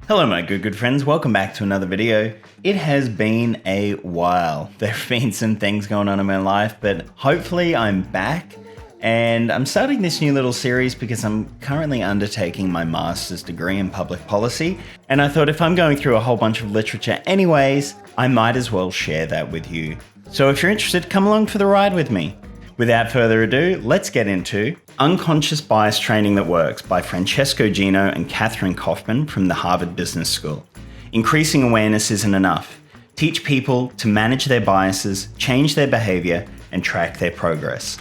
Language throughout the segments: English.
Hello my good friends, welcome back to another video. It has been a while. There have been some things going on in my life, but hopefully I'm back and I'm starting this new little series because I'm currently undertaking my master's degree in public policy, and I thought if I'm going through a whole bunch of literature anyways, I might as well share that with you. So if you're interested, come along for the ride with me. Without further ado, let's get into Unconscious Bias Training That Works by Francesco Gino and Catherine Kaufman from the Harvard Business School. Increasing awareness isn't enough. Teach people to manage their biases, change their behavior, and track their progress.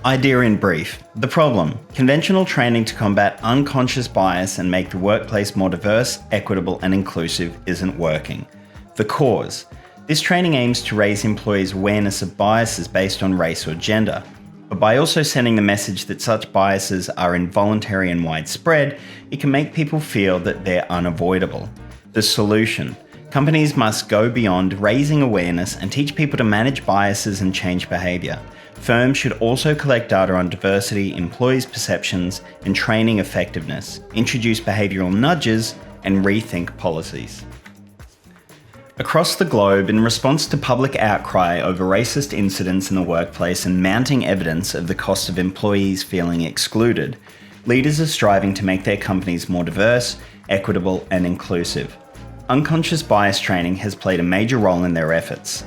Idea in brief. The problem: conventional training to combat unconscious bias and make the workplace more diverse, equitable, and inclusive isn't working. The cause: this training aims to raise employees' awareness of biases based on race or gender, but by also sending the message that such biases are involuntary and widespread, it can make people feel that they're unavoidable. The solution: companies must go beyond raising awareness and teach people to manage biases and change behavior. Firms should also collect data on diversity, employees' perceptions, and training effectiveness, introduce behavioral nudges, and rethink policies. Across the globe, in response to public outcry over racist incidents in the workplace and mounting evidence of the cost of employees feeling excluded, leaders are striving to make their companies more diverse, equitable, and inclusive. Unconscious bias training has played a major role in their efforts.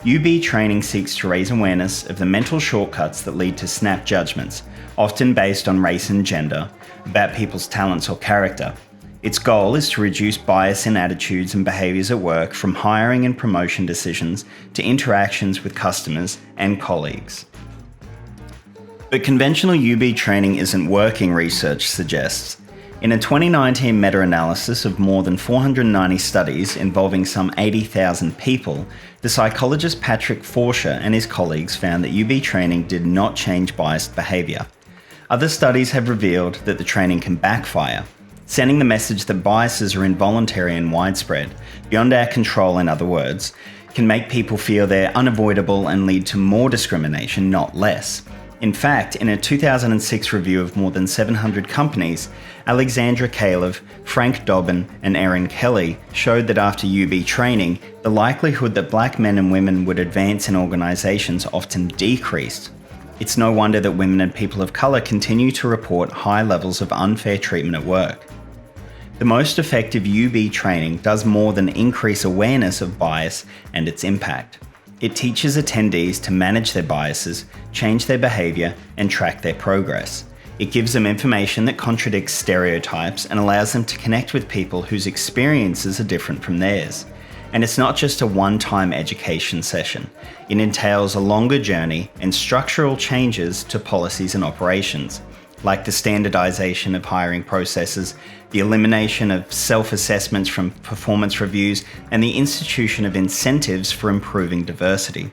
UB training seeks to raise awareness of the mental shortcuts that lead to snap judgments, often based on race and gender, about people's talents or character. Its goal is to reduce bias in attitudes and behaviours at work, from hiring and promotion decisions to interactions with customers and colleagues. But conventional UB training isn't working, research suggests. In a 2019 meta-analysis of more than 490 studies involving some 80,000 people, the psychologist Patrick Forscher and his colleagues found that UB training did not change biased behaviour. Other studies have revealed that the training can backfire, sending the message that biases are involuntary and widespread, beyond our control in other words, can make people feel they're unavoidable and lead to more discrimination, not less. In fact, in a 2006 review of more than 700 companies, Alexandra Calev, Frank Dobbin, and Erin Kelly showed that after UB training, the likelihood that black men and women would advance in organisations often decreased. It's no wonder that women and people of colour continue to report high levels of unfair treatment at work. The most effective UB training does more than increase awareness of bias and its impact. It teaches attendees to manage their biases, change their behaviour, and track their progress. It gives them information that contradicts stereotypes and allows them to connect with people whose experiences are different from theirs. And it's not just a one-time education session. It entails a longer journey and structural changes to policies and operations, like the standardization of hiring processes, the elimination of self-assessments from performance reviews, and the institution of incentives for improving diversity.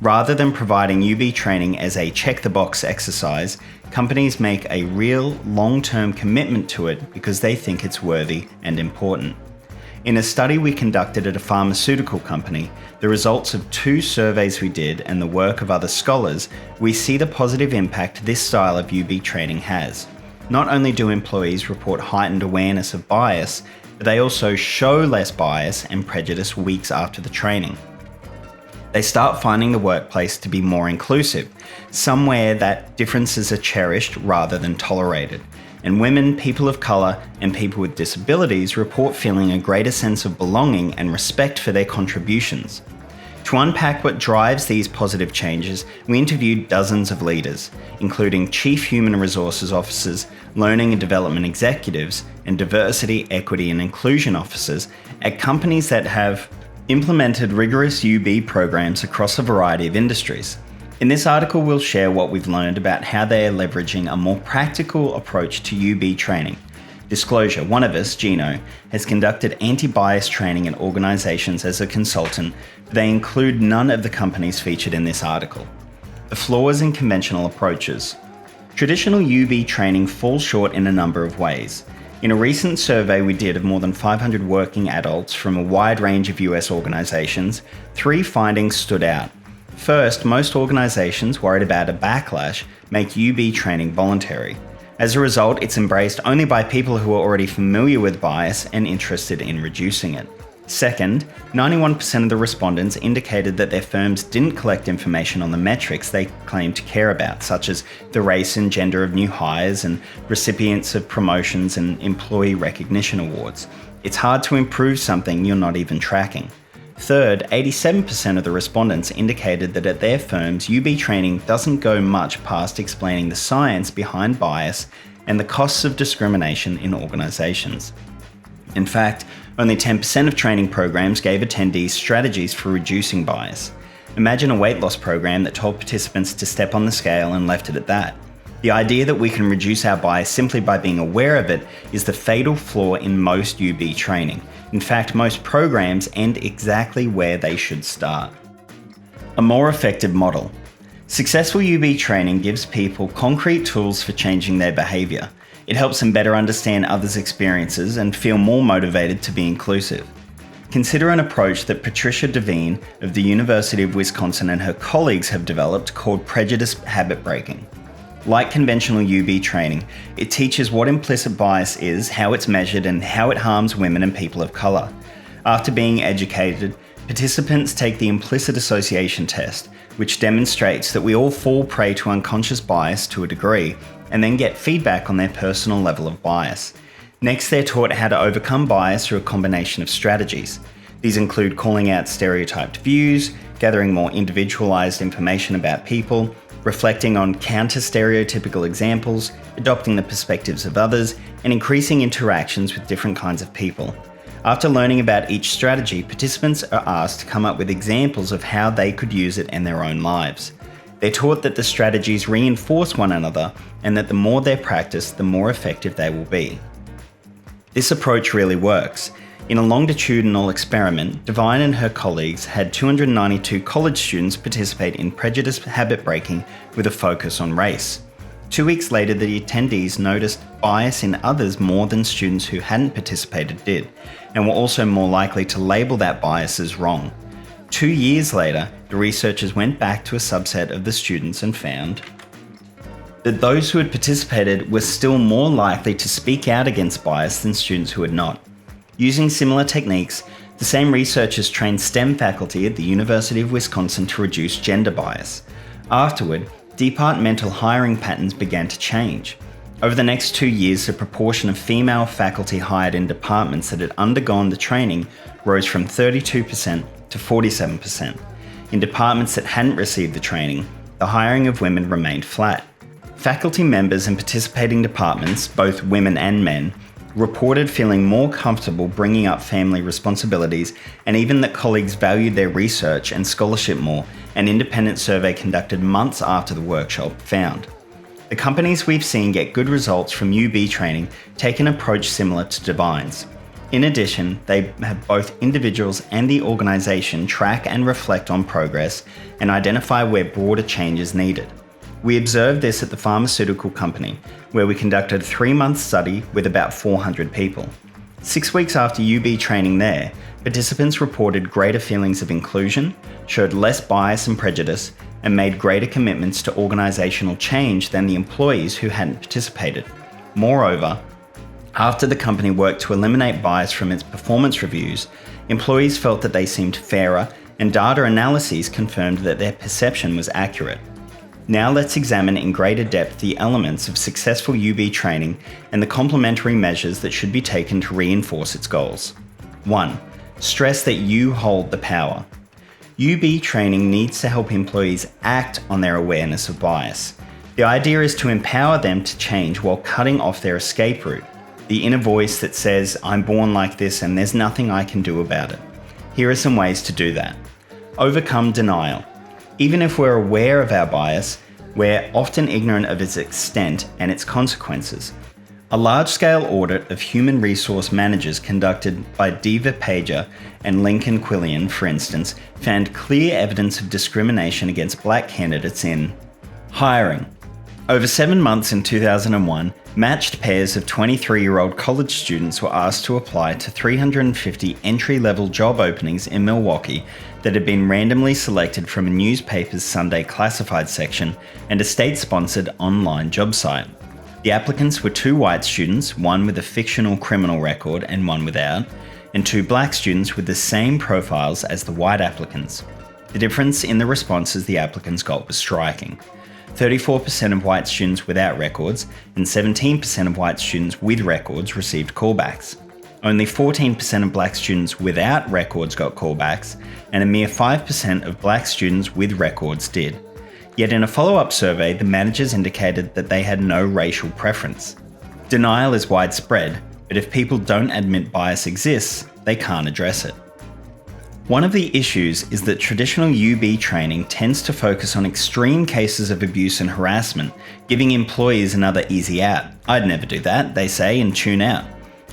Rather than providing UB training as a check-the-box exercise, companies make a real long-term commitment to it because they think it's worthy and important. In a study we conducted at a pharmaceutical company, the results of 2 surveys we did and the work of other scholars, we see the positive impact this style of UB training has. Not only do employees report heightened awareness of bias, but they also show less bias and prejudice weeks after the training. They start finding the workplace to be more inclusive, somewhere that differences are cherished rather than tolerated. And women, people of colour, and people with disabilities report feeling a greater sense of belonging and respect for their contributions. To unpack what drives these positive changes, we interviewed dozens of leaders, including Chief Human Resources Officers, Learning and Development Executives, and Diversity, Equity and Inclusion Officers at companies that have implemented rigorous UB programs across a variety of industries. In this article, we'll share what we've learned about how they are leveraging a more practical approach to UB training. Disclosure: one of us, Gino, has conducted anti-bias training in organisations as a consultant, but they include none of the companies featured in this article. The flaws in conventional approaches. Traditional UB training falls short in a number of ways. In a recent survey we did of more than 500 working adults from a wide range of US organisations, 3 findings stood out. First, most organisations worried about a backlash make UB training voluntary. As a result, it's embraced only by people who are already familiar with bias and interested in reducing it. Second, 91% of the respondents indicated that their firms didn't collect information on the metrics they claimed to care about, such as the race and gender of new hires and recipients of promotions and employee recognition awards. It's hard to improve something you're not even tracking. Third, 87% of the respondents indicated that at their firms, UB training doesn't go much past explaining the science behind bias and the costs of discrimination in organisations. In fact, only 10% of training programs gave attendees strategies for reducing bias. Imagine a weight loss program that told participants to step on the scale and left it at that. The idea that we can reduce our bias simply by being aware of it is the fatal flaw in most UB training. In fact, most programs end exactly where they should start. A more effective model. Successful UB training gives people concrete tools for changing their behaviour. It helps them better understand others' experiences and feel more motivated to be inclusive. Consider an approach that Patricia Devine of the University of Wisconsin and her colleagues have developed called prejudice habit breaking. Like conventional UB training, it teaches what implicit bias is, how it's measured, and how it harms women and people of colour. After being educated, participants take the implicit association test, which demonstrates that we all fall prey to unconscious bias to a degree, and then get feedback on their personal level of bias. Next, they're taught how to overcome bias through a combination of strategies. These include calling out stereotyped views, gathering more individualized information about people, reflecting on counter-stereotypical examples, adopting the perspectives of others, and increasing interactions with different kinds of people. After learning about each strategy, participants are asked to come up with examples of how they could use it in their own lives. They're taught that the strategies reinforce one another and that the more they're practiced, the more effective they will be. This approach really works. In a longitudinal experiment, Devine and her colleagues had 292 college students participate in prejudice habit breaking with a focus on race. 2 weeks later, the attendees noticed bias in others more than students who hadn't participated did, and were also more likely to label that bias as wrong. 2 years later, the researchers went back to a subset of the students and found that those who had participated were still more likely to speak out against bias than students who had not. Using similar techniques, the same researchers trained STEM faculty at the University of Wisconsin to reduce gender bias. Afterward, departmental hiring patterns began to change. Over the next 2 years, the proportion of female faculty hired in departments that had undergone the training rose from 32% to 47%. In departments that hadn't received the training, the hiring of women remained flat. Faculty members in participating departments, both women and men, reported feeling more comfortable bringing up family responsibilities, and even that colleagues valued their research and scholarship more, an independent survey conducted months after the workshop found. The companies we've seen get good results from UB training take an approach similar to Devine's. In addition, they have both individuals and the organisation track and reflect on progress and identify where broader change is needed. We observed this at the pharmaceutical company, where we conducted a 3-month study with about 400 people. 6 weeks after UB training there, participants reported greater feelings of inclusion, showed less bias and prejudice, and made greater commitments to organisational change than the employees who hadn't participated. Moreover, after the company worked to eliminate bias from its performance reviews, employees felt that they seemed fairer, and data analyses confirmed that their perception was accurate. Now let's examine in greater depth the elements of successful UB training and the complementary measures that should be taken to reinforce its goals. 1. Stress that you hold the power. UB training needs to help employees act on their awareness of bias. The idea is to empower them to change while cutting off their escape route, the inner voice that says, "I'm born like this and there's nothing I can do about it." Here are some ways to do that. Overcome denial. Even if we're aware of our bias, we're often ignorant of its extent and its consequences. A large-scale audit of human resource managers conducted by Diva Pager and Lincoln Quillian, for instance, found clear evidence of discrimination against black candidates in hiring. Over 7 months in 2001, matched pairs of 23-year-old college students were asked to apply to 350 entry-level job openings in Milwaukee that had been randomly selected from a newspaper's Sunday classified section and a state-sponsored online job site. The applicants were 2 white students, one with a fictional criminal record and one without, and 2 black students with the same profiles as the white applicants. The difference in the responses the applicants got was striking. 34% of white students without records and 17% of white students with records received callbacks. Only 14% of black students without records got callbacks, and a mere 5% of black students with records did. Yet in a follow-up survey, the managers indicated that they had no racial preference. Denial is widespread, but if people don't admit bias exists, they can't address it. One of the issues is that traditional UB training tends to focus on extreme cases of abuse and harassment, giving employees another easy out. I'd never do that, they say, and tune out.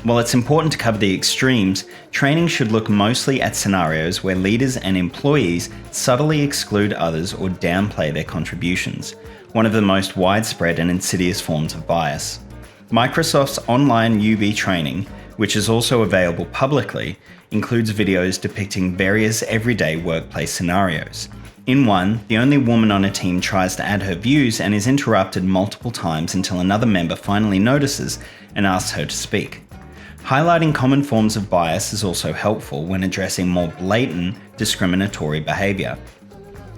While it's important to cover the extremes, training should look mostly at scenarios where leaders and employees subtly exclude others or downplay their contributions, one of the most widespread and insidious forms of bias. Microsoft's online UB training, which is also available publicly, includes videos depicting various everyday workplace scenarios. In one, the only woman on a team tries to add her views and is interrupted multiple times until another member finally notices and asks her to speak. Highlighting common forms of bias is also helpful when addressing more blatant discriminatory behaviour.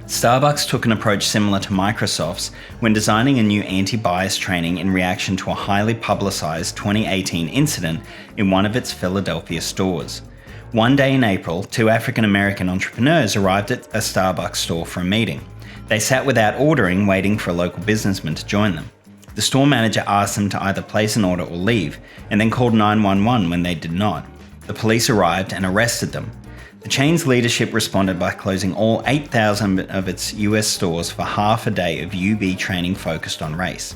Starbucks took an approach similar to Microsoft's when designing a new anti-bias training in reaction to a highly publicised 2018 incident in one of its Philadelphia stores. One day in April, 2 African American entrepreneurs arrived at a Starbucks store for a meeting. They sat without ordering, waiting for a local businessman to join them. The store manager asked them to either place an order or leave, and then called 911 when they did not. The police arrived and arrested them. The chain's leadership responded by closing all 8,000 of its US stores for half a day of UB training focused on race.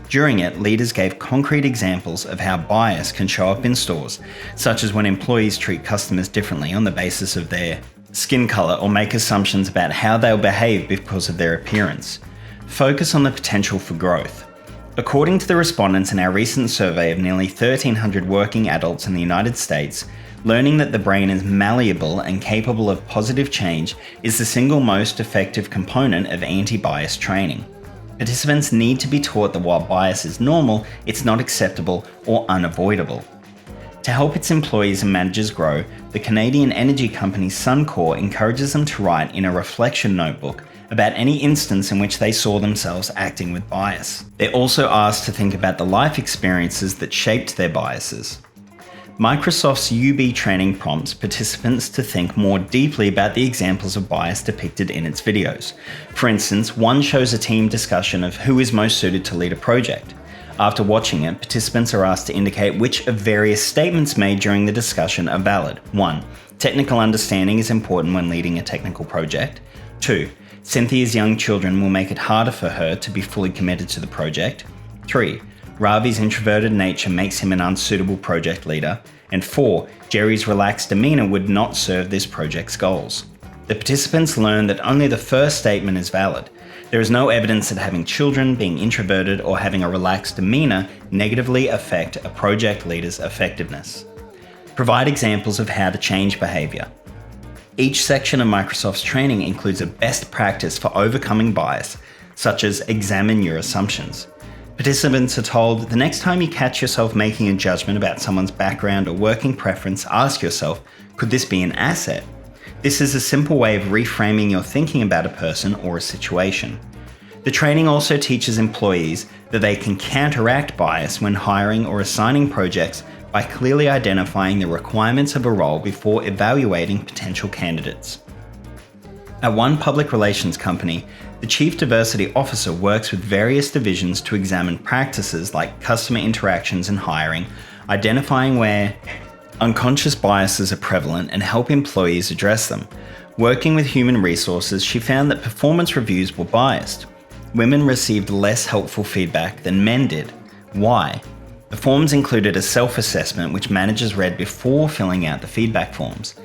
During it, leaders gave concrete examples of how bias can show up in stores, such as when employees treat customers differently on the basis of their skin color or make assumptions about how they'll behave because of their appearance. Focus on the potential for growth. According to the respondents in our recent survey of nearly 1,300 working adults in the United States, learning that the brain is malleable and capable of positive change is the single most effective component of anti-bias training. Participants need to be taught that while bias is normal, it's not acceptable or unavoidable. To help its employees and managers grow, the Canadian energy company Suncor encourages them to write in a reflection notebook about any instance in which they saw themselves acting with bias. They're also asked to think about the life experiences that shaped their biases. Microsoft's UB training prompts participants to think more deeply about the examples of bias depicted in its videos. For instance, one shows a team discussion of who is most suited to lead a project. After watching it, participants are asked to indicate which of various statements made during the discussion are valid. 1. Technical understanding is important when leading a technical project. 2. Cynthia's young children will make it harder for her to be fully committed to the project. 3. Ravi's introverted nature makes him an unsuitable project leader. And 4. Jerry's relaxed demeanour would not serve this project's goals. The participants learn that only the first statement is valid. There is no evidence that having children, being introverted, or having a relaxed demeanour negatively affect a project leader's effectiveness. Provide examples of how to change behaviour. Each section of Microsoft's training includes a best practice for overcoming bias, such as examine your assumptions. Participants are told the next time you catch yourself making a judgment about someone's background or working preference, ask yourself, could this be an asset? This is a simple way of reframing your thinking about a person or a situation. The training also teaches employees that they can counteract bias when hiring or assigning projects by clearly identifying the requirements of a role before evaluating potential candidates. At one public relations company, the Chief Diversity Officer works with various divisions to examine practices like customer interactions and hiring, identifying where unconscious biases are prevalent and help employees address them. Working with human resources, she found that performance reviews were biased. Women received less helpful feedback than men did. Why? The forms included a self-assessment which managers read before filling out the feedback forms.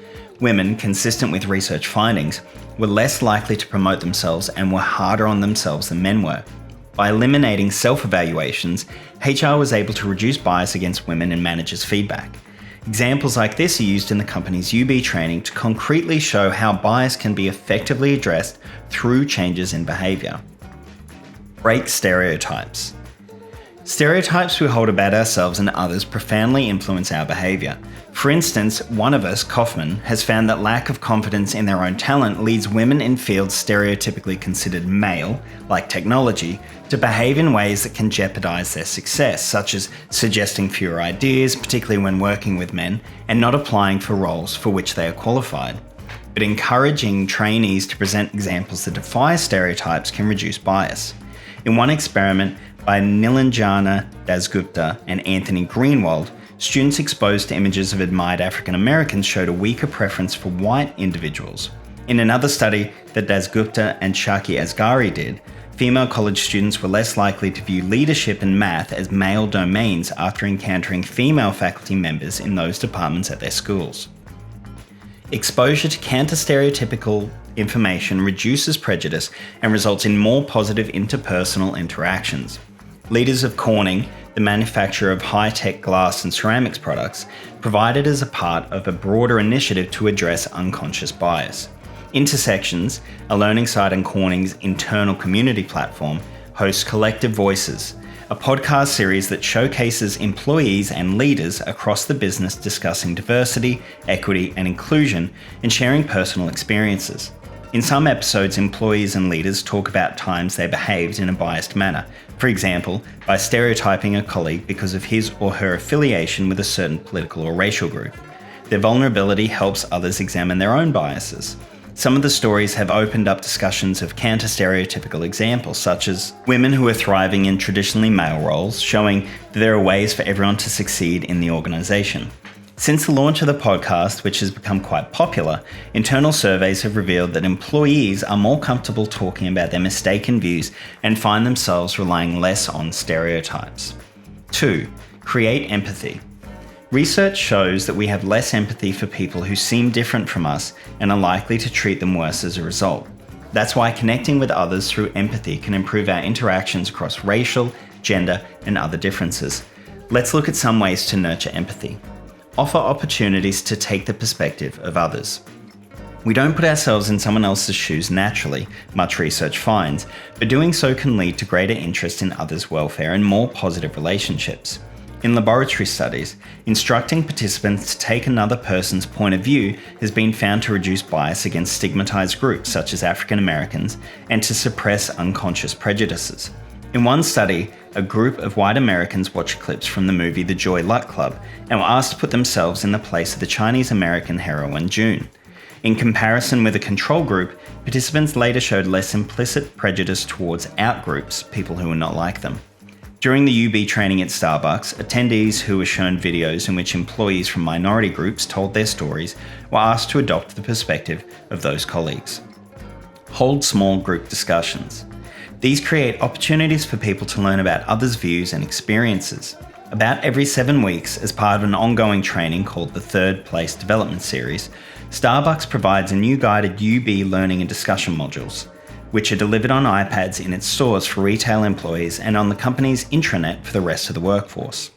Women, consistent with research findings, were less likely to promote themselves and were harder on themselves than men were. By eliminating self-evaluations, HR was able to reduce bias against women in managers' feedback. Examples like this are used in the company's UB training to concretely show how bias can be effectively addressed through changes in behaviour. Break stereotypes. Stereotypes we hold about ourselves and others profoundly influence our behaviour. For instance, one of us, Kaufman, has found that lack of confidence in their own talent leads women in fields stereotypically considered male, like technology, to behave in ways that can jeopardise their success, such as suggesting fewer ideas, particularly when working with men, and not applying for roles for which they are qualified. But encouraging trainees to present examples that defy stereotypes can reduce bias. In one experiment by Nilanjana Dasgupta and Anthony Greenwald, students exposed to images of admired African Americans showed a weaker preference for white individuals. In another study that Dasgupta and Shaki Asghari did, female college students were less likely to view leadership and math as male domains after encountering female faculty members in those departments at their schools. Exposure to counter-stereotypical information reduces prejudice and results in more positive interpersonal interactions. Leaders of Corning, the manufacturer of high-tech glass and ceramics products, provided as a part of a broader initiative to address unconscious bias. Intersections, a learning site on Corning's internal community platform, hosts Collective Voices, a podcast series that showcases employees and leaders across the business discussing diversity, equity, and inclusion and sharing personal experiences. In some episodes, employees and leaders talk about times they behaved in a biased manner, for example, by stereotyping a colleague because of his or her affiliation with a certain political or racial group. Their vulnerability helps others examine their own biases. Some of the stories have opened up discussions of counter-stereotypical examples, such as women who are thriving in traditionally male roles, showing that there are ways for everyone to succeed in the organisation. Since the launch of the podcast, which has become quite popular, internal surveys have revealed that employees are more comfortable talking about their mistaken views and find themselves relying less on stereotypes. 2. Create empathy. Research shows that we have less empathy for people who seem different from us and are likely to treat them worse as a result. That's why connecting with others through empathy can improve our interactions across racial, gender, and other differences. Let's look at some ways to nurture empathy. Offer opportunities to take the perspective of others. We don't put ourselves in someone else's shoes naturally, much research finds, but doing so can lead to greater interest in others' welfare and more positive relationships. In laboratory studies, instructing participants to take another person's point of view has been found to reduce bias against stigmatized groups such as African Americans and to suppress unconscious prejudices. In one study, a group of white Americans watched clips from the movie The Joy Luck Club and were asked to put themselves in the place of the Chinese American heroine June. In comparison with a control group, participants later showed less implicit prejudice towards out-groups, people who were not like them. During the UB training at Starbucks, attendees who were shown videos in which employees from minority groups told their stories were asked to adopt the perspective of those colleagues. Hold small group discussions. These create opportunities for people to learn about others' views and experiences. About every 7 weeks, as part of an ongoing training called the Third Place Development Series, Starbucks provides a new guided UB learning and discussion modules, which are delivered on iPads in its stores for retail employees and on the company's intranet for the rest of the workforce.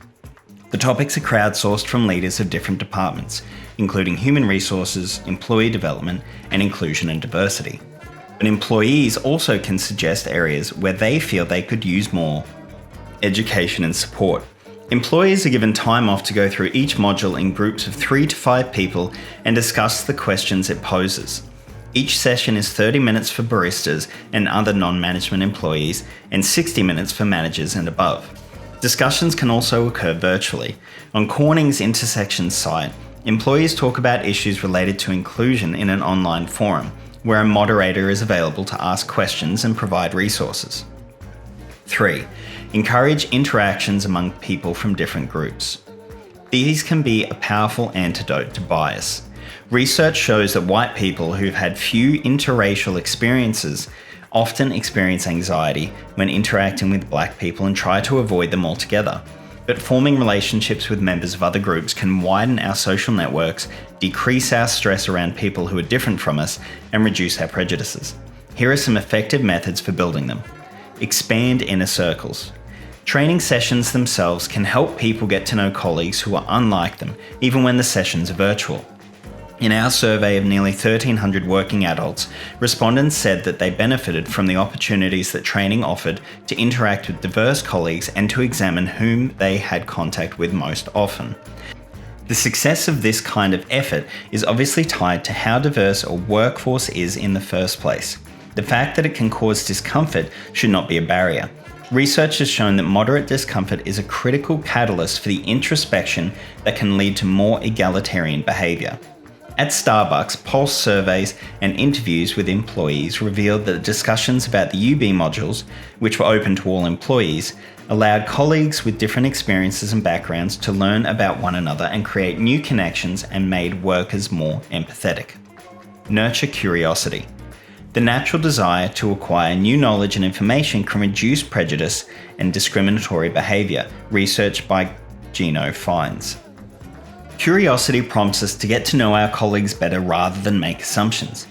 The topics are crowdsourced from leaders of different departments, including human resources, employee development, and inclusion and diversity. But employees also can suggest areas where they feel they could use more education and support. Employees are given time off to go through each module in groups of 3 to 5 people and discuss the questions it poses. Each session is 30 minutes for baristas and other non-management employees and 60 minutes for managers and above. Discussions can also occur virtually. On Corning's Intersections site, employees talk about issues related to inclusion in an online forum, where a moderator is available to ask questions and provide resources. 3. Encourage interactions among people from different groups. These can be a powerful antidote to bias. Research shows that white people who've had few interracial experiences often experience anxiety when interacting with black people and try to avoid them altogether. But forming relationships with members of other groups can widen our social networks, decrease our stress around people who are different from us, and reduce our prejudices. Here are some effective methods for building them. Expand inner circles. Training sessions themselves can help people get to know colleagues who are unlike them, even when the sessions are virtual. In our survey of nearly 1,300 working adults, respondents said that they benefited from the opportunities that training offered to interact with diverse colleagues and to examine whom they had contact with most often. The success of this kind of effort is obviously tied to how diverse a workforce is in the first place. The fact that it can cause discomfort should not be a barrier. Research has shown that moderate discomfort is a critical catalyst for the introspection that can lead to more egalitarian behaviour. At Starbucks, pulse surveys and interviews with employees revealed that discussions about the UB modules, which were open to all employees, allowed colleagues with different experiences and backgrounds to learn about one another and create new connections and made workers more empathetic. Nurture curiosity. The natural desire to acquire new knowledge and information can reduce prejudice and discriminatory behaviour, research by Gino finds. Curiosity prompts us to get to know our colleagues better rather than make assumptions.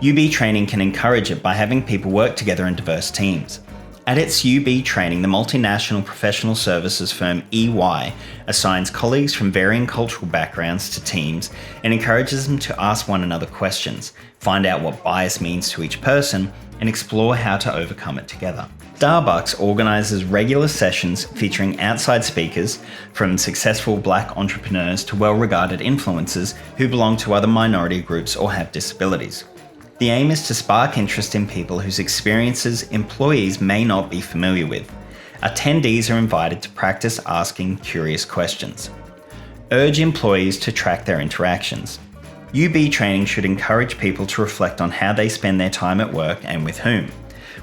UB training can encourage it by having people work together in diverse teams. At its UB training, the multinational professional services firm EY assigns colleagues from varying cultural backgrounds to teams and encourages them to ask one another questions, find out what bias means to each person, and explore how to overcome it together. Starbucks organises regular sessions featuring outside speakers, from successful Black entrepreneurs to well-regarded influencers who belong to other minority groups or have disabilities. The aim is to spark interest in people whose experiences employees may not be familiar with. Attendees are invited to practice asking curious questions. Urge employees to track their interactions. UB training should encourage people to reflect on how they spend their time at work and with whom.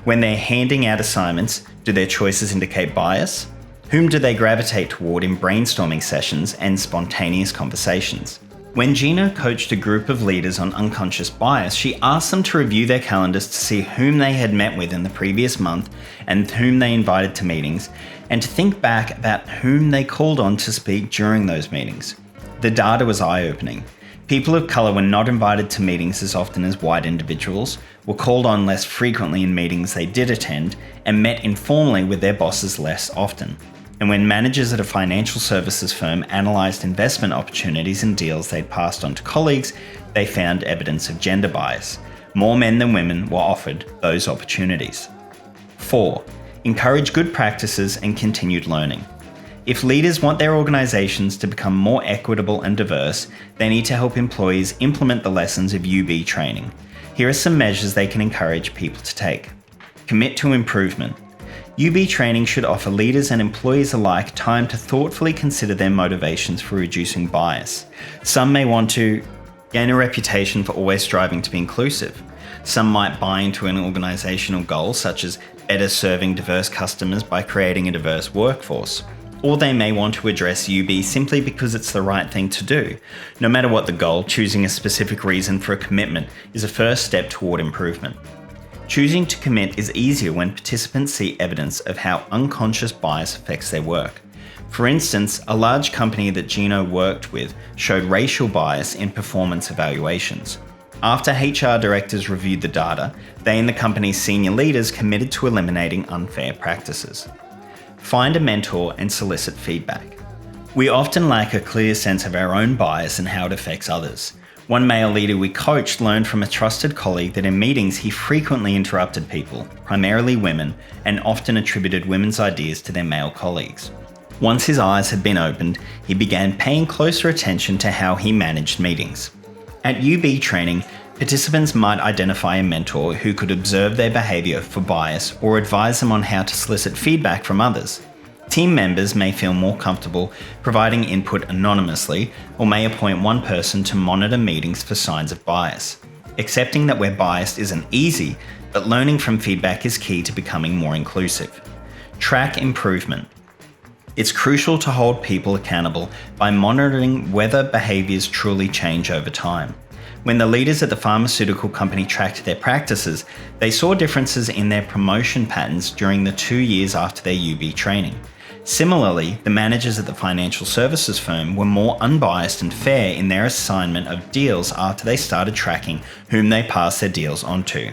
When they're handing out assignments, do their choices indicate bias? Whom do they gravitate toward in brainstorming sessions and spontaneous conversations? When Gina coached a group of leaders on unconscious bias, she asked them to review their calendars to see whom they had met with in the previous month and whom they invited to meetings, and to think back about whom they called on to speak during those meetings. The data was eye-opening. People of colour were not invited to meetings as often as white individuals, were called on less frequently in meetings they did attend, and met informally with their bosses less often. And when managers at a financial services firm analysed investment opportunities and deals they'd passed on to colleagues, they found evidence of gender bias. More men than women were offered those opportunities. 4. Encourage good practices and continued learning. If leaders want their organisations to become more equitable and diverse, they need to help employees implement the lessons of UB training. Here are some measures they can encourage people to take. Commit to improvement. UB training should offer leaders and employees alike time to thoughtfully consider their motivations for reducing bias. Some may want to gain a reputation for always striving to be inclusive. Some might buy into an organisational goal, such as better serving diverse customers by creating a diverse workforce. Or they may want to address UB simply because it's the right thing to do. No matter what the goal, choosing a specific reason for a commitment is a first step toward improvement. Choosing to commit is easier when participants see evidence of how unconscious bias affects their work. For instance, a large company that Gino worked with showed racial bias in performance evaluations. After HR directors reviewed the data, they and the company's senior leaders committed to eliminating unfair practices. Find a mentor and solicit feedback. We often lack a clear sense of our own bias and how it affects others. One male leader we coached learned from a trusted colleague that in meetings he frequently interrupted people, primarily women, and often attributed women's ideas to their male colleagues. Once his eyes had been opened, he began paying closer attention to how he managed meetings. At UB training, participants might identify a mentor who could observe their behaviour for bias or advise them on how to solicit feedback from others. Team members may feel more comfortable providing input anonymously or may appoint one person to monitor meetings for signs of bias. Accepting that we're biased isn't easy, but learning from feedback is key to becoming more inclusive. Track improvement. It's crucial to hold people accountable by monitoring whether behaviours truly change over time. When the leaders at the pharmaceutical company tracked their practices, they saw differences in their promotion patterns during the 2 years after their UB training. Similarly, the managers at the financial services firm were more unbiased and fair in their assignment of deals after they started tracking whom they passed their deals on to.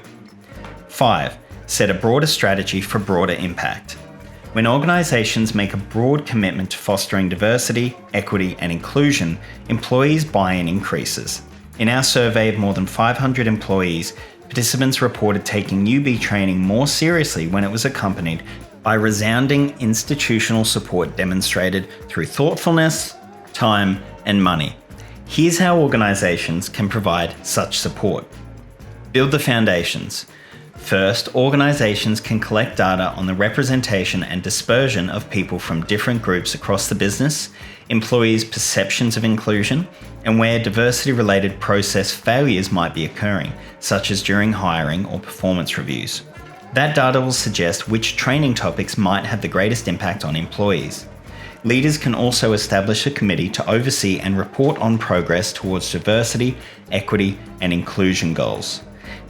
5. Set a broader strategy for broader impact. When organisations make a broad commitment to fostering diversity, equity, and inclusion, employees' buy-in increases. In our survey of more than 500 employees, participants reported taking UB training more seriously when it was accompanied by resounding institutional support demonstrated through thoughtfulness, time, and money. Here's how organizations can provide such support. Build the foundations. First, organizations can collect data on the representation and dispersion of people from different groups across the business, employees' perceptions of inclusion, and where diversity-related process failures might be occurring, such as during hiring or performance reviews. That data will suggest which training topics might have the greatest impact on employees. Leaders can also establish a committee to oversee and report on progress towards diversity, equity, and inclusion goals.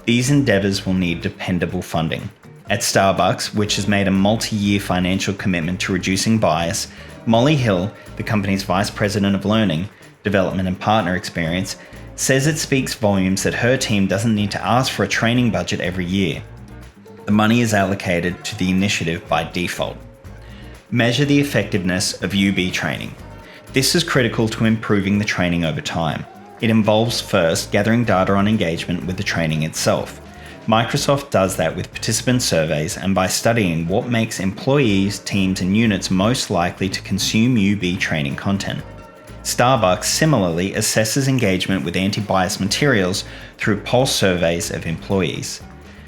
These endeavours will need dependable funding. At Starbucks, which has made a multi-year financial commitment to reducing bias, Molly Hill, the company's Vice President of Learning, Development and Partner Experience, says it speaks volumes that her team doesn't need to ask for a training budget every year. The money is allocated to the initiative by default. Measure the effectiveness of UB training. This is critical to improving the training over time. It involves first gathering data on engagement with the training itself. Microsoft does that with participant surveys and by studying what makes employees, teams, and units most likely to consume UB training content. Starbucks similarly assesses engagement with anti-bias materials through pulse surveys of employees.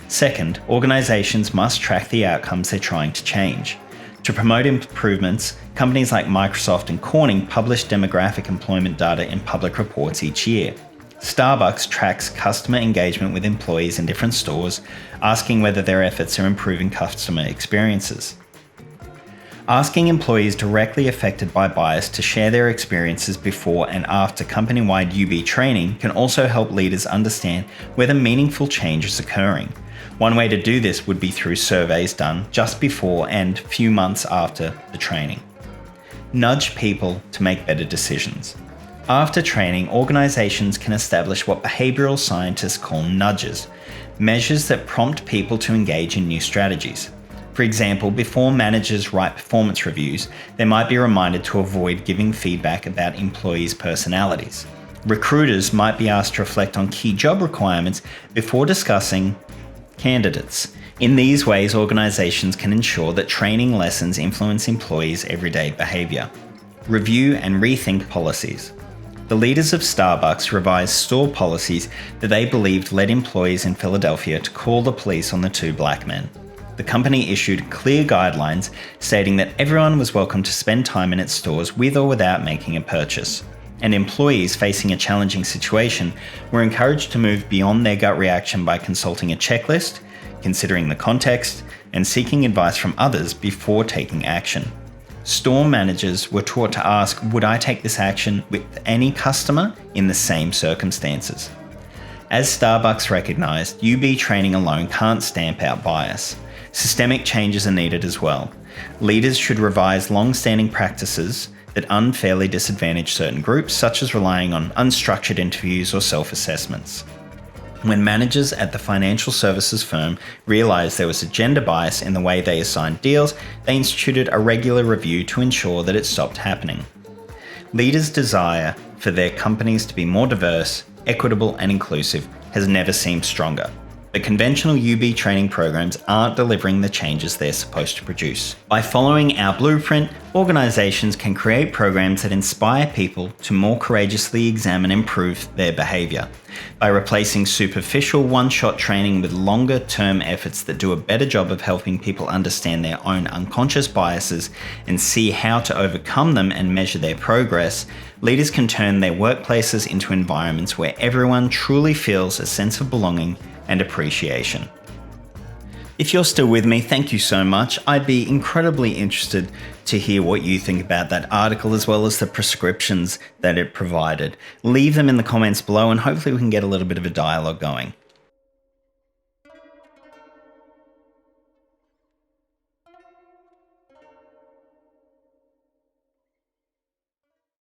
Second, organizations must track the outcomes they're trying to change. To promote improvements, companies like Microsoft and Corning publish demographic employment data in public reports each year. Starbucks tracks customer engagement with employees in different stores, asking whether their efforts are improving customer experiences. Asking employees directly affected by bias to share their experiences before and after company-wide UB training can also help leaders understand whether meaningful change is occurring. One way to do this would be through surveys done just before and few months after the training. Nudge people to make better decisions. After training, organizations can establish what behavioral scientists call nudges, measures that prompt people to engage in new strategies. For example, before managers write performance reviews, they might be reminded to avoid giving feedback about employees' personalities. Recruiters might be asked to reflect on key job requirements before discussing candidates. In these ways, organizations can ensure that training lessons influence employees' everyday behavior. Review and rethink policies. The leaders of Starbucks revised store policies that they believed led employees in Philadelphia to call the police on the two black men. The company issued clear guidelines stating that everyone was welcome to spend time in its stores with or without making a purchase, and employees facing a challenging situation were encouraged to move beyond their gut reaction by consulting a checklist, considering the context, and seeking advice from others before taking action. Store managers were taught to ask, would I take this action with any customer in the same circumstances? As Starbucks recognized, UB training alone can't stamp out bias. Systemic changes are needed as well. Leaders should revise long-standing practices that unfairly disadvantage certain groups, such as relying on unstructured interviews or self-assessments. When managers at the financial services firm realized there was a gender bias in the way they assigned deals, they instituted a regular review to ensure that it stopped happening. Leaders' desire for their companies to be more diverse, equitable, and inclusive has never seemed stronger. But conventional UB training programs aren't delivering the changes they're supposed to produce. By following our blueprint, organizations can create programs that inspire people to more courageously examine and improve their behavior. By replacing superficial one-shot training with longer-term efforts that do a better job of helping people understand their own unconscious biases and see how to overcome them and measure their progress, leaders can turn their workplaces into environments where everyone truly feels a sense of belonging and appreciation. If you're still with me, thank you so much. I'd be incredibly interested to hear what you think about that article as well as the prescriptions that it provided. Leave them in the comments below and hopefully we can get a little bit of a dialogue going.